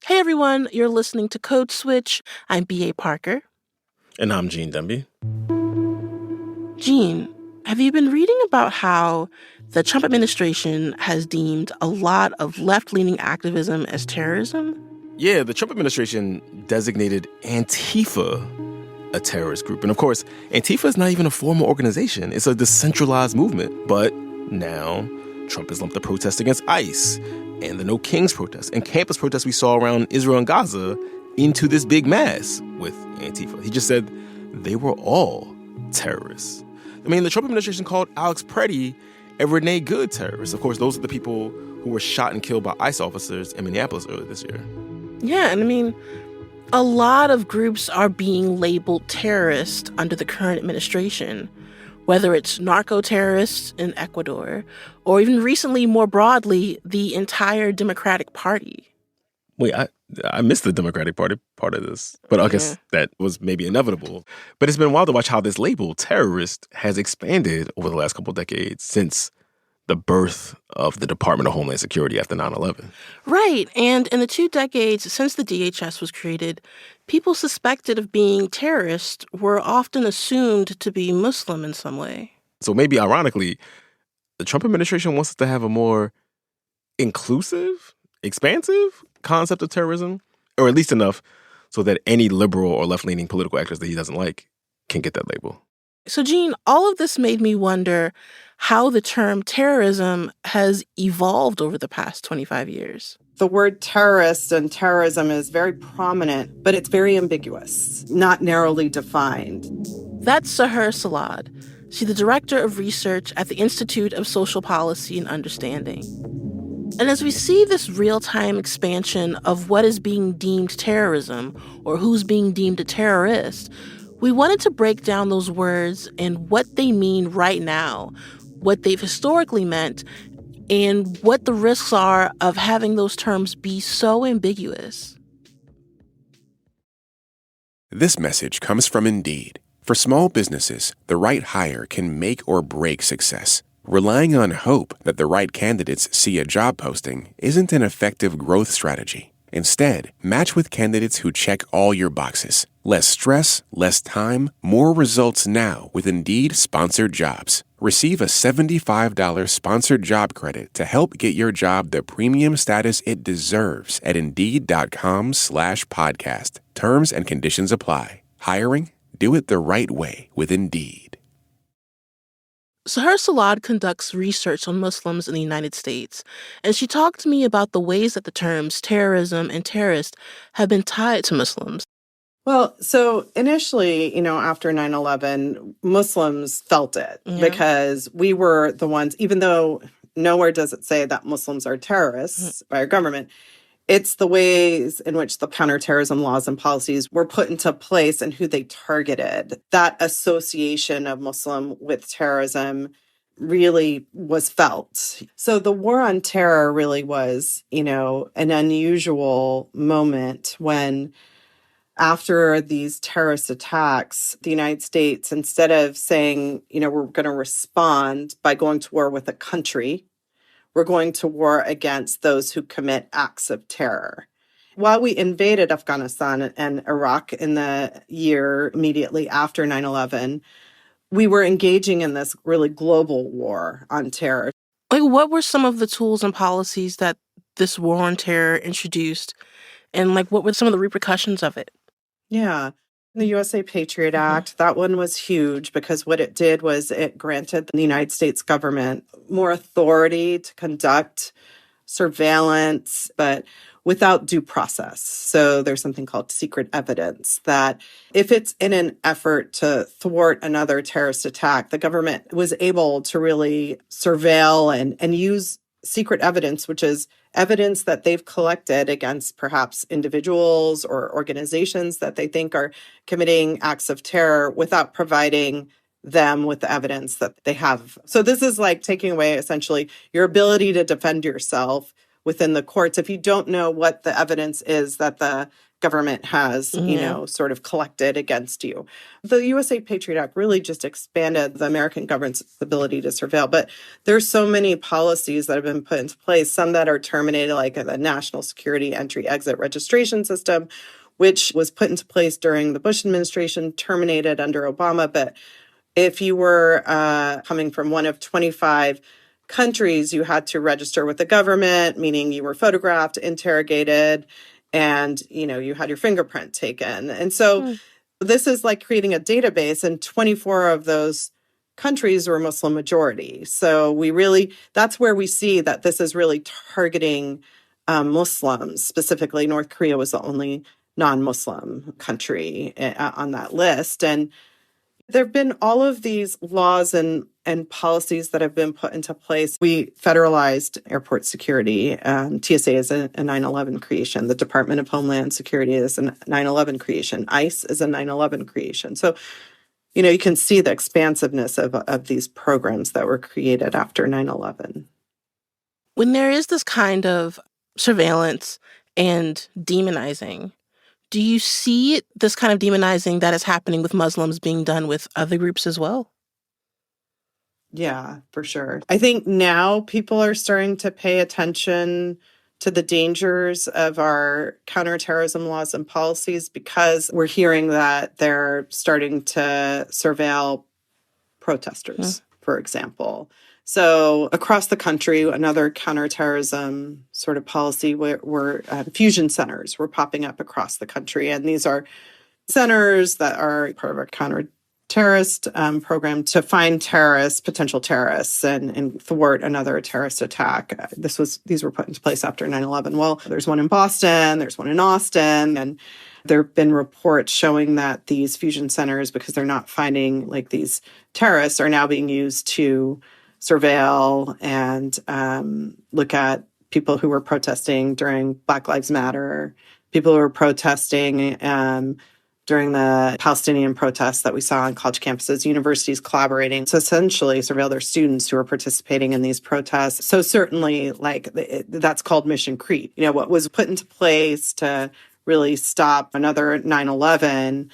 Hey everyone, you're listening to Code Switch. I'm B.A. Parker. And I'm Gene Demby. Gene, have you been reading about how the Trump administration has deemed a lot of left-leaning activism as terrorism? Yeah, the Trump administration designated Antifa a terrorist group. And of course, Antifa is not even a formal organization. It's a decentralized movement. But now Trump has lumped the protests against ICE and the No Kings protests and campus protests we saw around Israel and Gaza into this big mass with Antifa. He just said they were all terrorists. I mean, the Trump administration called Alex Preddy a Renee Good terrorist. Of course, those are the people who were shot and killed by ICE officers in Minneapolis earlier this year. Yeah, and I mean, a lot of groups are being labeled terrorist under the current administration, whether it's narco-terrorists in Ecuador, or even recently, more broadly, the entire Democratic Party. Wait, I missed the Democratic Party part of this, but I guess that was maybe inevitable. But it's been wild to watch how this label, terrorist, has expanded over the last couple of decades since the birth of the Department of Homeland Security after 9/11. Right, and in the 2 decades since the DHS was created, people suspected of being terrorists were often assumed to be Muslim in some way. So maybe ironically, the Trump administration wants us to have a more inclusive, expansive concept of terrorism, or at least enough so that any liberal or left-leaning political actors that he doesn't like can get that label. So, Gene, all of this made me wonder how the term terrorism has evolved over the past 25 years. The word terrorist and terrorism is very prominent, but it's very ambiguous, not narrowly defined. That's Saher Selod. She's the director of research at the Institute of Social Policy and Understanding. And as we see this real-time expansion of what is being deemed terrorism or who's being deemed a terrorist, we wanted to break down those words and what they mean right now, what they've historically meant, and what the risks are of having those terms be so ambiguous. This message comes from Indeed. For small businesses, the right hire can make or break success. Relying on hope that the right candidates see a job posting isn't an effective growth strategy. Instead, match with candidates who check all your boxes. Less stress, less time, more results now with Indeed Sponsored Jobs. Receive a $75 sponsored job credit to help get your job the premium status it deserves at Indeed.com/podcast. Terms and conditions apply. Hiring? Do it the right way with Indeed. Saher Selod conducts research on Muslims in the United States, and she talked to me about the ways that the terms terrorism and terrorist have been tied to Muslims. Well, so initially, after 9/11, Muslims felt it because we were the ones, even though nowhere does it say that Muslims are terrorists by our government, it's the ways in which the counterterrorism laws and policies were put into place and who they targeted. That association of Muslim with terrorism really was felt. So the war on terror really was, an unusual moment when, after these terrorist attacks, the United States, instead of saying, we're going to respond by going to war with a country, we're going to war against those who commit acts of terror. While we invaded Afghanistan and Iraq in the year immediately after 9/11, we were engaging in this really global war on terror. Like, what were some of the tools and policies that this war on terror introduced? And, what were some of the repercussions of it? Yeah. The USA Patriot Act, that one was huge because what it did was it granted the United States government more authority to conduct surveillance, but without due process. So there's something called secret evidence that if it's in an effort to thwart another terrorist attack, the government was able to really surveil and use secret evidence, which is evidence that they've collected against perhaps individuals or organizations that they think are committing acts of terror without providing them with the evidence that they have. So this is like taking away essentially your ability to defend yourself within the courts if you don't know what the evidence is that the government has, sort of collected against you. The USA Patriot Act really just expanded the American government's ability to surveil. But there's so many policies that have been put into place, some that are terminated, like the National Security Entry-Exit Registration System, which was put into place during the Bush administration, terminated under Obama. But if you were coming from one of 25 countries, you had to register with the government, meaning you were photographed, interrogated, and, you had your fingerprint taken. And so this is like creating a database, and 24 of those countries were Muslim majority. So that's where we see that this is really targeting Muslims. Specifically, North Korea was the only non-Muslim country on that list. And there have been all of these laws and policies that have been put into place. We federalized airport security. TSA is a 9/11 creation. The Department of Homeland Security is a 9/11 creation. ICE is a 9/11 creation. So, you can see the expansiveness of these programs that were created after 9/11. When there is this kind of surveillance and demonizing, do you see this kind of demonizing that is happening with Muslims being done with other groups as well? Yeah, for sure. I think now people are starting to pay attention to the dangers of our counterterrorism laws and policies because we're hearing that they're starting to surveil protesters, for example. So across the country, another counterterrorism sort of policy where fusion centers were popping up across the country. And these are centers that are part of our counterterrorist program to find potential terrorists, and thwart another terrorist attack. These were put into place after 9/11. Well, there's one in Boston, there's one in Austin, and there have been reports showing that these fusion centers, because they're not finding like these terrorists, are now being used to surveil and look at people who were protesting during Black Lives Matter, people who were protesting during the Palestinian protests that we saw on college campuses, universities collaborating to essentially surveil their students who were participating in these protests. So certainly, that's called mission creep. What was put into place to really stop another 9/11,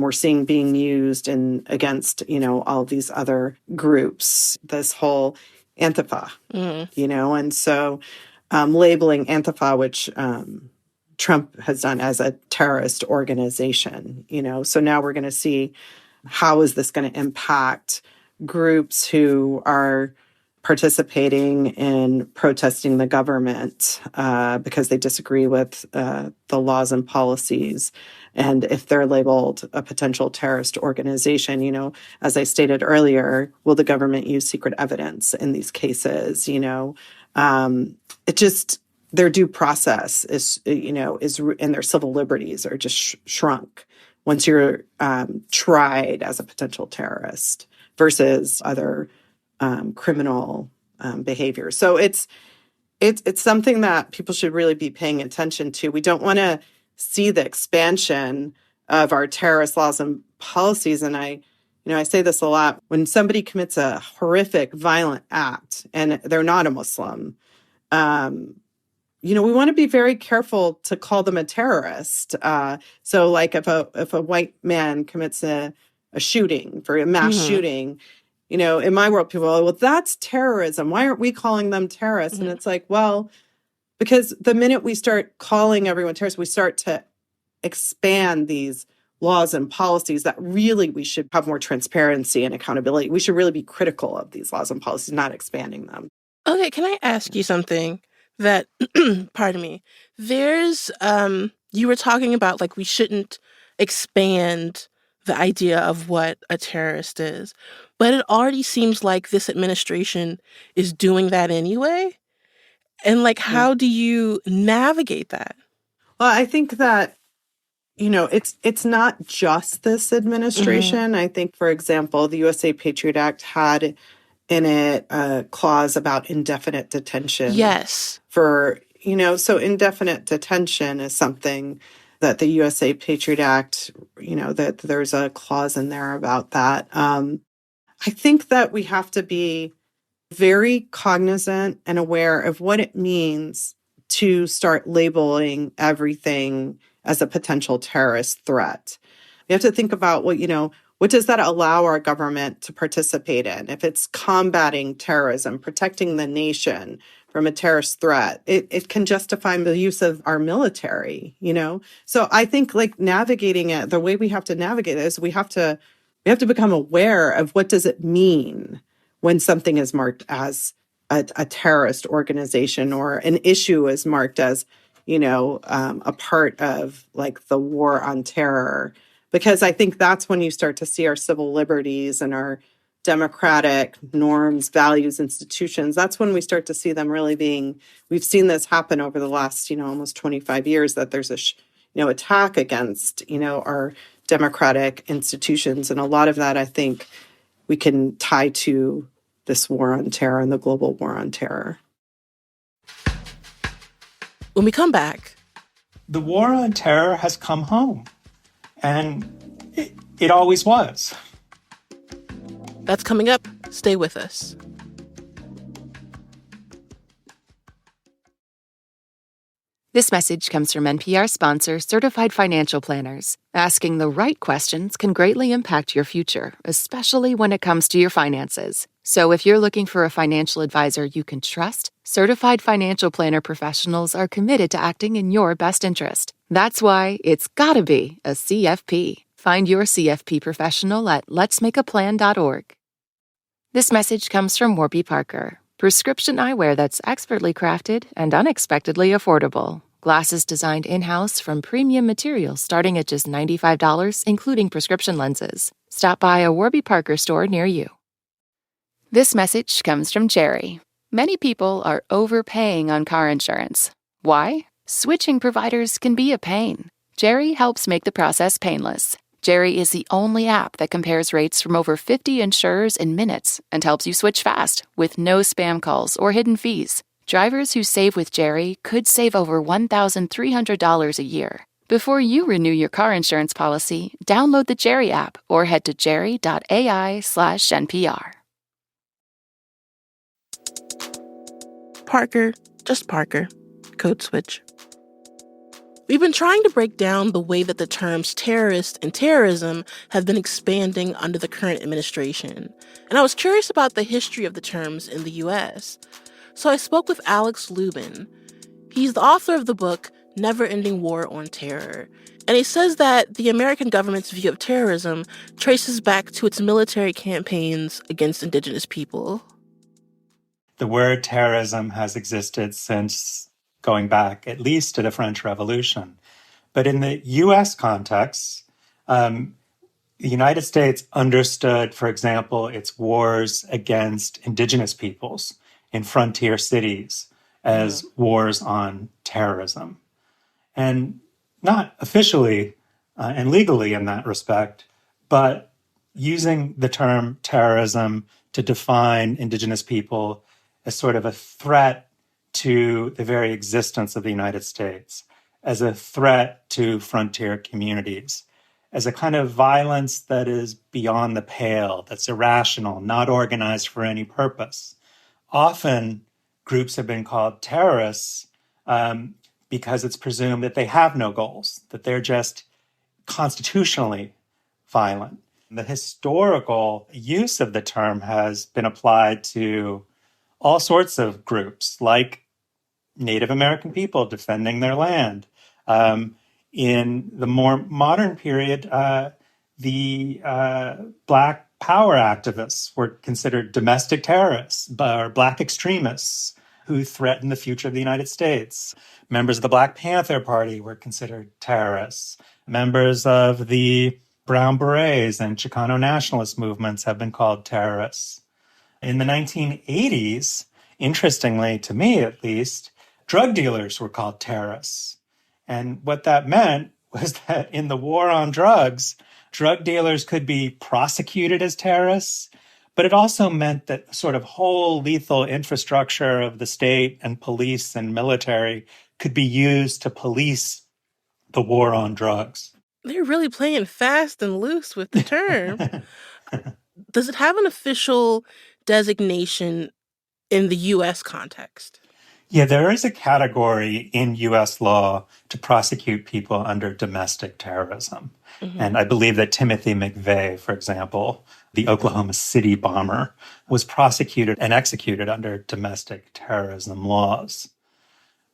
we're seeing being used against, all of these other groups, this whole Antifa, and so labeling Antifa, which Trump has done, as a terrorist organization, so now we're going to see how is this going to impact groups who are participating in protesting the government because they disagree with the laws and policies. And if they're labeled a potential terrorist organization, as I stated earlier, will the government use secret evidence in these cases? Their due process is and their civil liberties are just shrunk once you're tried as a potential terrorist versus other criminal behavior. So it's something that people should really be paying attention to. We don't want to see the expansion of our terrorist laws and policies. And I say this a lot. When somebody commits a horrific, violent act and they're not a Muslim, we want to be very careful to call them a terrorist. So like if a white man commits a shooting, for a mass shooting, in my world, people are, well, that's terrorism. Why aren't we calling them terrorists? And it's like, well, because the minute we start calling everyone terrorists, we start to expand these laws and policies that really we should have more transparency and accountability. We should really be critical of these laws and policies, not expanding them. Okay, can I ask you something that, pardon me, there's, you were talking about like we shouldn't expand the idea of what a terrorist is, but it already seems like this administration is doing that anyway. And like, how do you navigate that? Well, I think that, it's not just this administration. I think, for example, the USA Patriot Act had in it a clause about indefinite detention. Yes. So indefinite detention is something that the USA Patriot Act, that there's a clause in there about that. I think that we have to be very cognizant and aware of what it means to start labeling everything as a potential terrorist threat. We have to think about what does that allow our government to participate in? If it's combating terrorism, protecting the nation from a terrorist threat, it can justify the use of our military, So I think navigating it, the way we have to navigate it is we have to become aware of what does it mean when something is marked as a terrorist organization or an issue is marked as, a part of the war on terror. Because I think that's when you start to see our civil liberties and our democratic norms, values, institutions. That's when we start to see them really we've seen this happen over the last, almost 25 years, that there's a, attack against, our democratic institutions. And a lot of that, I think, we can tie to this war on terror and the global war on terror. When we come back, the war on terror has come home, and it always was. That's coming up. Stay with us. This message comes from NPR sponsor Certified Financial Planners. Asking the right questions can greatly impact your future, especially when it comes to your finances. So if you're looking for a financial advisor you can trust, Certified Financial Planner professionals are committed to acting in your best interest. That's why it's gotta be a CFP. Find your CFP professional at letsmakeaplan.org. This message comes from Warby Parker. Prescription eyewear that's expertly crafted and unexpectedly affordable. Glasses designed in-house from premium materials starting at just $95, including prescription lenses. Stop by a Warby Parker store near you. This message comes from Jerry. Many people are overpaying on car insurance. Why? Switching providers can be a pain. Jerry helps make the process painless. Jerry is the only app that compares rates from over 50 insurers in minutes and helps you switch fast with no spam calls or hidden fees. Drivers who save with Jerry could save over $1,300 a year. Before you renew your car insurance policy, download the Jerry app or head to jerry.ai/NPR. Parker, just Parker. Code switch. We've been trying to break down the way that the terms terrorist and terrorism have been expanding under the current administration. And I was curious about the history of the terms in the U.S. So I spoke with Alex Lubin. He's the author of the book, Never Ending War on Terror. And he says that the American government's view of terrorism traces back to its military campaigns against Indigenous people. The word terrorism has existed since going back at least to the French Revolution. But in the U.S. context, the United States understood, for example, its wars against Indigenous peoples in frontier cities as wars on terrorism. And not officially and legally in that respect, but using the term terrorism to define Indigenous people as sort of a threat to the very existence of the United States, as a threat to frontier communities, as a kind of violence that is beyond the pale, that's irrational, not organized for any purpose. Often, groups have been called terrorists because it's presumed that they have no goals, that they're just constitutionally violent. The historical use of the term has been applied to all sorts of groups, like Native American people defending their land. In the more modern period, the Black power activists were considered domestic terrorists or Black extremists who threatened the future of the United States. Members of the Black Panther Party were considered terrorists. Members of the Brown Berets and Chicano nationalist movements have been called terrorists. In the 1980s, interestingly, to me at least, drug dealers were called terrorists. And what that meant was that in the war on drugs, drug dealers could be prosecuted as terrorists, but it also meant that sort of whole lethal infrastructure of the state and police and military could be used to police the war on drugs. They're really playing fast and loose with the term. Does it have an official designation in the U.S. context? Yeah, there is a category in U.S. law to prosecute people under domestic terrorism. And I believe that Timothy McVeigh, for example, the Oklahoma City bomber, was prosecuted and executed under domestic terrorism laws.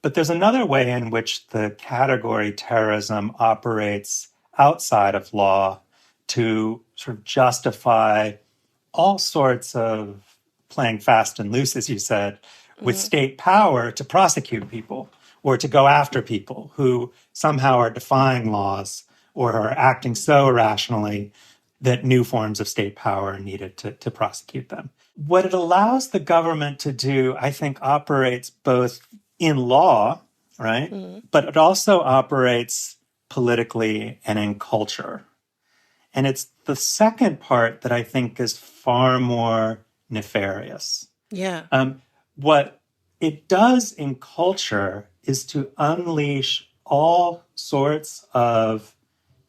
But there's another way in which the category terrorism operates outside of law to sort of justify all sorts of playing fast and loose, as you said, with state power to prosecute people or to go after people who somehow are defying laws or are acting so irrationally that new forms of state power are needed to prosecute them. What it allows the government to do, I think, operates both in law, right? But it also operates politically and in culture. And it's the second part that I think is far more nefarious. Yeah. What it does in culture is to unleash all sorts of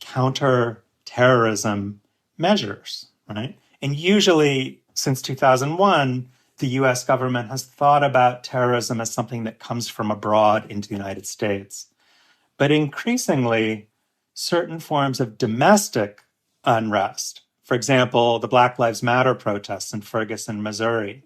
counter-terrorism measures, right? And usually, since 2001, the US government has thought about terrorism as something that comes from abroad into the United States. But increasingly, certain forms of domestic unrest, for example, the Black Lives Matter protests in Ferguson, Missouri,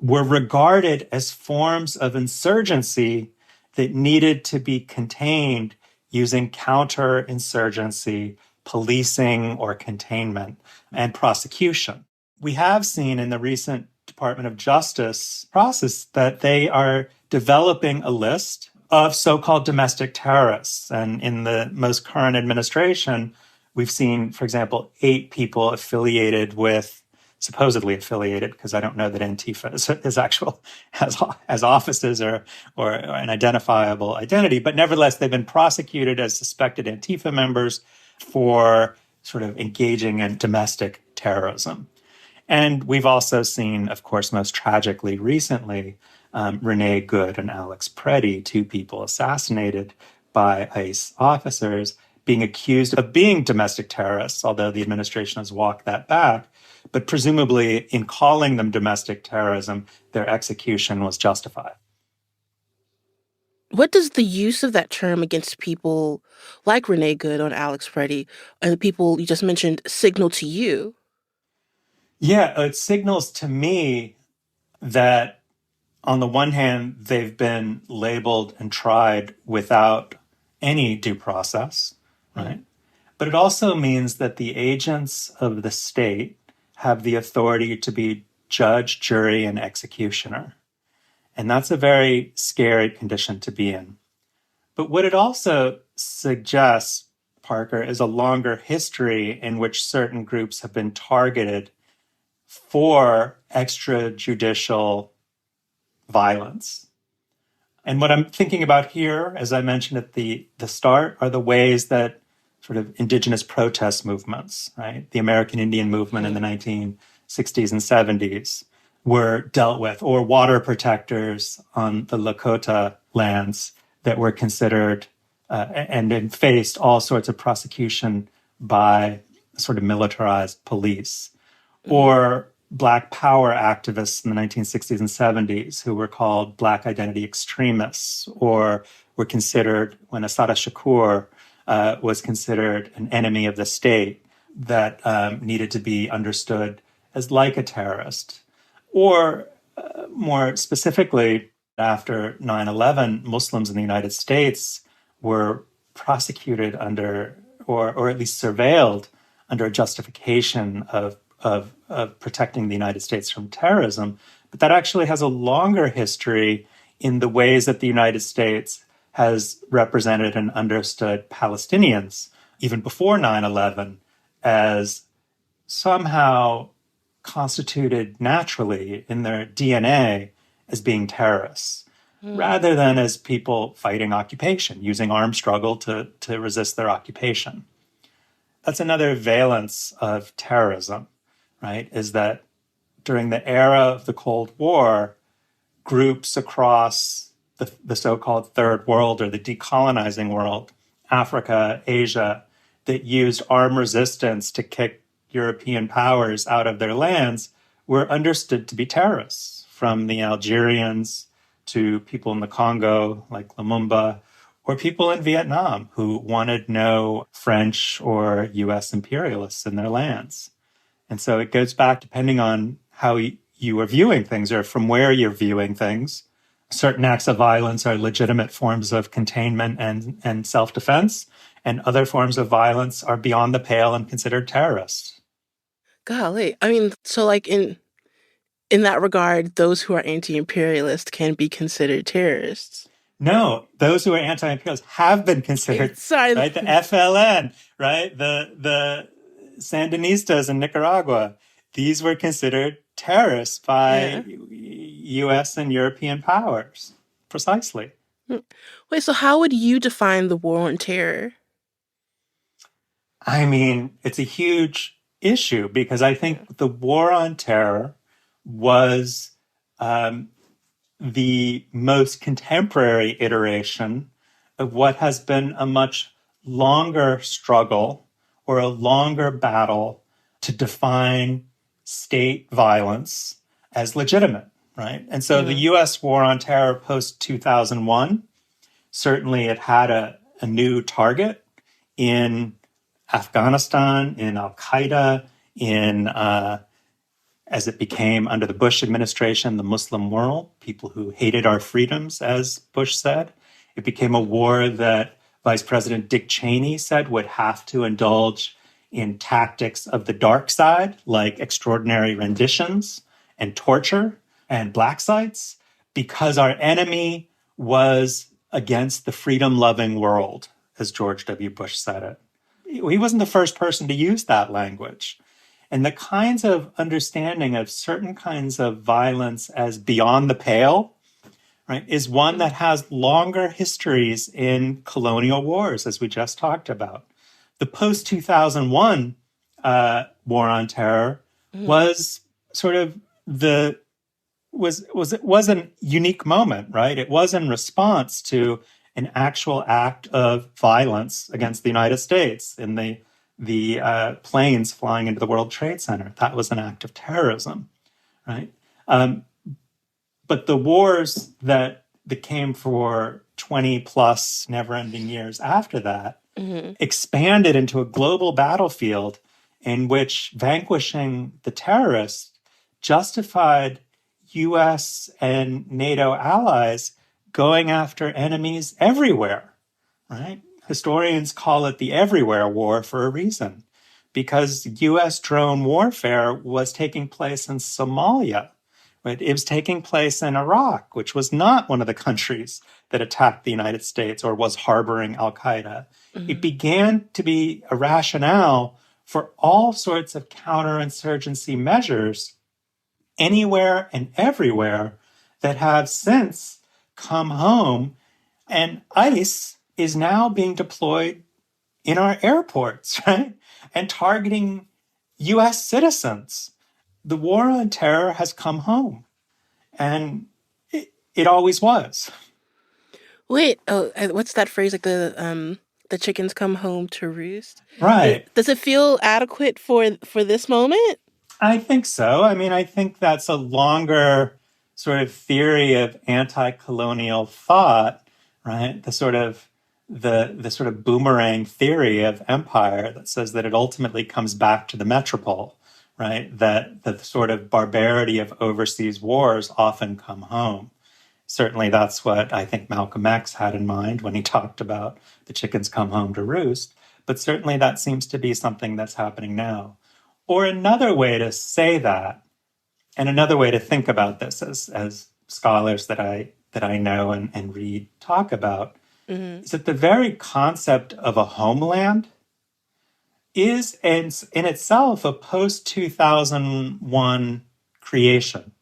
were regarded as forms of insurgency that needed to be contained using counterinsurgency, policing or containment, and prosecution. We have seen in the recent Department of Justice process that they are developing a list of so-called domestic terrorists. And in the most current administration, we've seen, for example, 8 people supposedly affiliated, because I don't know that Antifa has offices or an identifiable identity, but nevertheless, they've been prosecuted as suspected Antifa members for sort of engaging in domestic terrorism. And we've also seen, of course, most tragically recently, Renee Good and Alex Preddy, 2 people assassinated by ICE officers, being accused of being domestic terrorists, although the administration has walked that back. But presumably, in calling them domestic terrorism, their execution was justified. What does the use of that term against people like Renee Good or Alex Preddy and the people you just mentioned signal to you? Yeah, it signals to me that on the one hand, they've been labeled and tried without any due process, right? But it also means that the agents of the state have the authority to be judge, jury, and executioner. And that's a very scary condition to be in. But what it also suggests, Parker, is a longer history in which certain groups have been targeted for extrajudicial violence. And what I'm thinking about here, as I mentioned at the start, are the ways that sort of indigenous protest movements, right? The American Indian movement in the 1960s and 70s were dealt with, or water protectors on the Lakota lands that were considered and then faced all sorts of prosecution by sort of militarized police, or Black power activists in the 1960s and 70s who were called Black identity extremists, or were considered, when Assata Shakur was considered an enemy of the state that needed to be understood as like a terrorist. Or more specifically, after 9/11, Muslims in the United States were prosecuted under, or at least surveilled under a justification of protecting the United States from terrorism. But that actually has a longer history in the ways that the United States has represented and understood Palestinians, even before 9/11, as somehow constituted naturally in their DNA as being terrorists, rather than as people fighting occupation, using armed struggle to resist their occupation. That's another valence of terrorism, right? Is that during the era of the Cold War, groups across the so-called third world or the decolonizing world, Africa, Asia, that used armed resistance to kick European powers out of their lands were understood to be terrorists, from the Algerians to people in the Congo, like Lumumba, or people in Vietnam who wanted no French or US imperialists in their lands. And so it goes back, depending on how you are viewing things or from where you're viewing things. Certain acts of violence are legitimate forms of containment and self-defense, and other forms of violence are beyond the pale and considered terrorists. Golly. I mean, so like in that regard, those who are anti-imperialist can be considered terrorists. No, those who are anti-imperialist have been considered, Sorry. right? The FLN, right? The Sandinistas in Nicaragua. These were considered terrorists by U.S. and European powers. Precisely. Wait, so how would you define the war on terror? I mean, it's a huge issue because I think the war on terror was the most contemporary iteration of what has been a much longer struggle or a longer battle to define state violence as legitimate, right? And so the U.S. war on terror post-2001, certainly it had a new target in Afghanistan, in Al-Qaeda, in as it became under the Bush administration, the Muslim world, people who hated our freedoms, as Bush said. It became a war that Vice President Dick Cheney said would have to indulge in tactics of the dark side, like extraordinary renditions and torture and black sites, because our enemy was against the freedom-loving world, as George W. Bush said it. He wasn't the first person to use that language. And the kinds of understanding of certain kinds of violence as beyond the pale, right, is one that has longer histories in colonial wars, as we just talked about. The post-2001 war on terror was sort of was a unique moment, right? It was in response to an actual act of violence against the United States in the planes flying into the World Trade Center. That was an act of terrorism, right? But the wars that came for 20 plus never-ending years after that expanded into a global battlefield in which vanquishing the terrorists justified US and NATO allies going after enemies everywhere, right? Historians call it the everywhere war for a reason, because US drone warfare was taking place in Somalia, right? It was taking place in Iraq, which was not one of the countries that attacked the United States or was harboring al-Qaeda. It began to be a rationale for all sorts of counterinsurgency measures anywhere and everywhere that have since come home. And ICE is now being deployed in our airports, right? And targeting US citizens. The war on terror has come home. And it always was. Wait, what's that phrase? Like the chickens come home to roost? Right. Does it feel adequate for this moment? I think so. I mean, I think that's a longer sort of theory of anti-colonial thought, right? The sort of boomerang theory of empire that says that it ultimately comes back to the metropole, right? That the sort of barbarity of overseas wars often come home. Certainly that's what I think Malcolm X had in mind when he talked about the chickens come home to roost. But certainly that seems to be something that's happening now. Or another way to say that, and another way to think about this as scholars that I know and read talk about, is that the very concept of a homeland is in itself a post-2001 creation.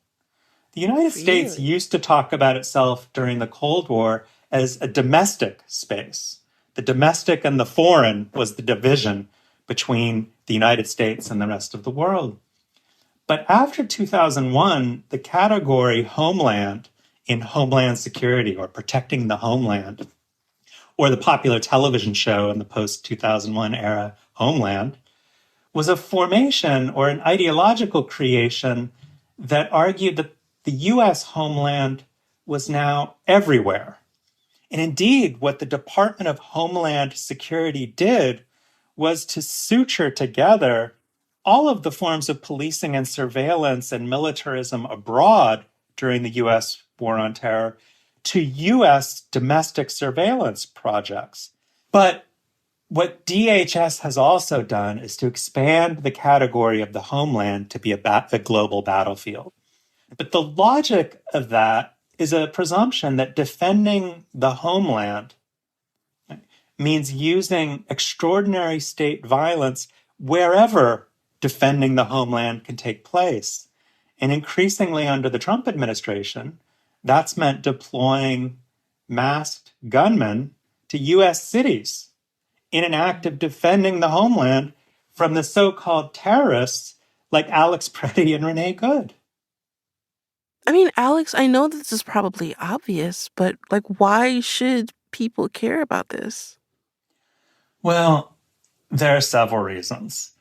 The United States used to talk about itself during the Cold War as a domestic space. The domestic and the foreign was the division between the United States and the rest of the world. But after 2001, the category homeland in Homeland Security or protecting the homeland, or the popular television show in the post-2001 era, Homeland, was a formation or an ideological creation that argued that the U.S. homeland was now everywhere. And indeed, what the Department of Homeland Security did was to suture together all of the forms of policing and surveillance and militarism abroad during the U.S. war on terror to U.S. domestic surveillance projects. But what DHS has also done is to expand the category of the homeland to be a global battlefield. But the logic of that is a presumption that defending the homeland means using extraordinary state violence wherever defending the homeland can take place. And increasingly under the Trump administration, that's meant deploying masked gunmen to U.S. cities in an act of defending the homeland from the so-called terrorists like Alex Preddy and Renee Good. I mean, Alex, I know this is probably obvious, but why should people care about this? Well, there are several reasons.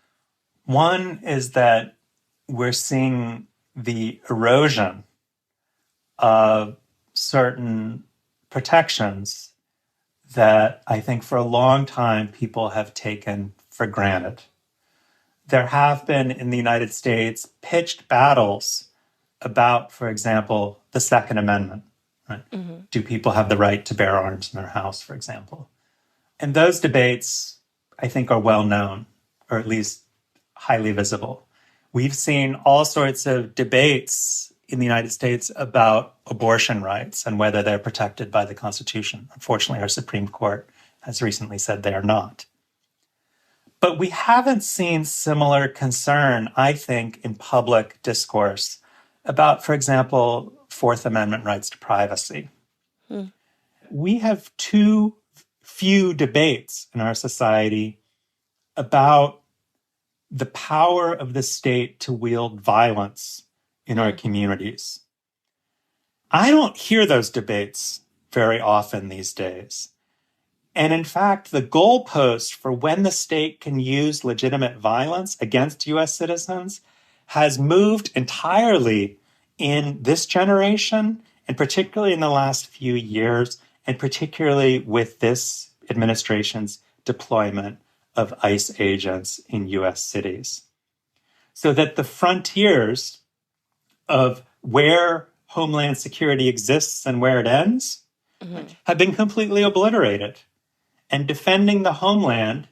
One is that we're seeing the erosion of certain protections that I think for a long time people have taken for granted. There have been in the United States pitched battles about, for example, the Second Amendment. Right? Mm-hmm. Do people have the right to bear arms in their house, for example? And those debates, I think, are well known, or at least highly visible. We've seen all sorts of debates in the United States about abortion rights and whether they're protected by the Constitution. Unfortunately, our Supreme Court has recently said they are not. But we haven't seen similar concern, I think, in public discourse about, for example, Fourth Amendment rights to privacy. We have too few debates in our society about the power of the state to wield violence in our communities. I don't hear those debates very often these days. And in fact, the goalpost for when the state can use legitimate violence against U.S. citizens has moved entirely in this generation, and particularly in the last few years, and particularly with this administration's deployment of ICE agents in U.S. cities. So that the frontiers of where Homeland Security exists and where it ends have been completely obliterated. And defending the homeland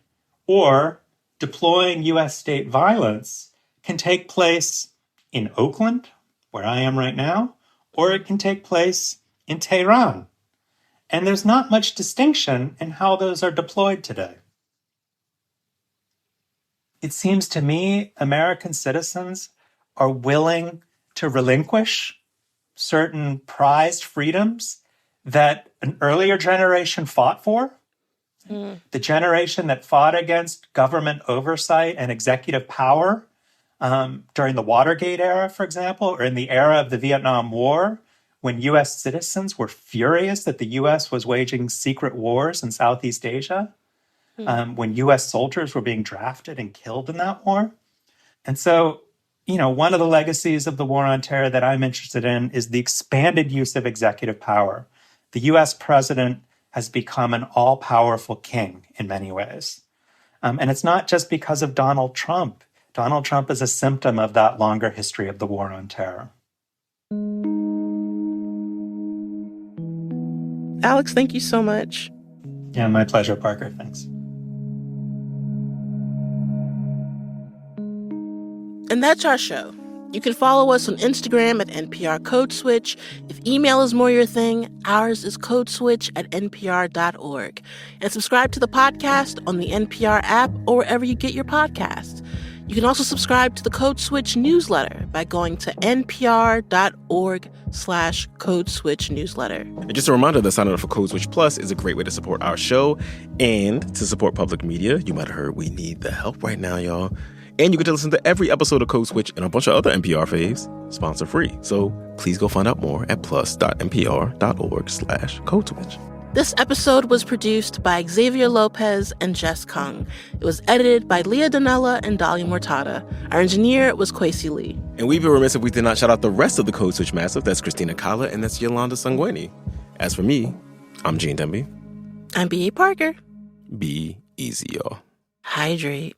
or deploying U.S. state violence can take place in Oakland, where I am right now, or it can take place in Tehran. And there's not much distinction in how those are deployed today. It seems to me American citizens are willing to relinquish certain prized freedoms that an earlier generation fought for. The generation that fought against government oversight and executive power during the Watergate era, for example, or in the era of the Vietnam War, when U.S. citizens were furious that the U.S. was waging secret wars in Southeast Asia, when U.S. soldiers were being drafted and killed in that war. And so, one of the legacies of the war on terror that I'm interested in is the expanded use of executive power. The U.S. president has become an all-powerful king in many ways. And it's not just because of Donald Trump. Donald Trump is a symptom of that longer history of the war on terror. Alex, thank you so much. Yeah, my pleasure, Parker. Thanks. And that's our show. You can follow us on Instagram at NPR Code Switch. If email is more your thing, ours is codeswitch@npr.org. And subscribe to the podcast on the NPR app or wherever you get your podcasts. You can also subscribe to the Code Switch newsletter by going to npr.org/Code Switch newsletter. And just a reminder that signing up for Code Switch Plus is a great way to support our show and to support public media. You might have heard we need the help right now, y'all. And you get to listen to every episode of Code Switch and a bunch of other NPR faves sponsor-free. So please go find out more at plus.npr.org/codeswitch. This episode was produced by Xavier Lopez and Jess Kung. It was edited by Leah Donella and Dahlia Mortada. Our engineer was Kwesi Lee. And we'd be remiss if we did not shout out the rest of the Code Switch Massive. That's Christina Kala and that's Yolanda Sangweni. As for me, I'm Gene Demby. I'm B.A. Parker. Be easy, y'all. Hydrate.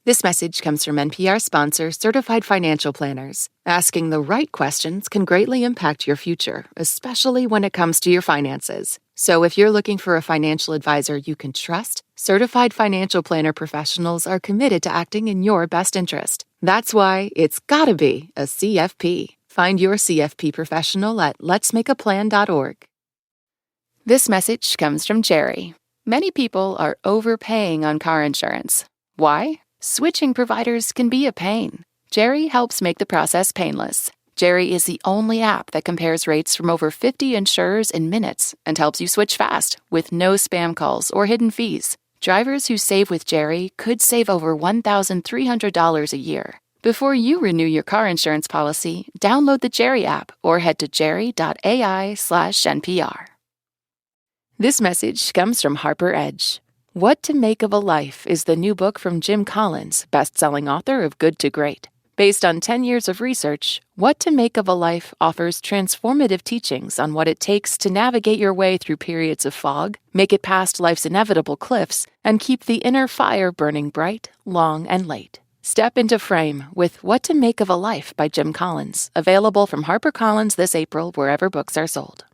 This message comes from NPR sponsor Certified Financial Planners. Asking the right questions can greatly impact your future, especially when it comes to your finances. So if you're looking for a financial advisor you can trust, Certified Financial Planner professionals are committed to acting in your best interest. That's why it's gotta be a CFP. Find your CFP professional at letsmakeaplan.org. This message comes from Jerry. Many people are overpaying on car insurance. Why? Switching providers can be a pain. Jerry helps make the process painless. Jerry is the only app that compares rates from over 50 insurers in minutes and helps you switch fast with no spam calls or hidden fees. Drivers who save with Jerry could save over $1,300 a year. Before you renew your car insurance policy, download the Jerry app or head to jerry.ai/NPR. This message comes from Harper Edge. What to Make of a Life is the new book from Jim Collins, best-selling author of Good to Great. Based on 10 years of research, What to Make of a Life offers transformative teachings on what it takes to navigate your way through periods of fog, make it past life's inevitable cliffs, and keep the inner fire burning bright, long, and late. Step into frame with What to Make of a Life by Jim Collins, available from HarperCollins this April wherever books are sold.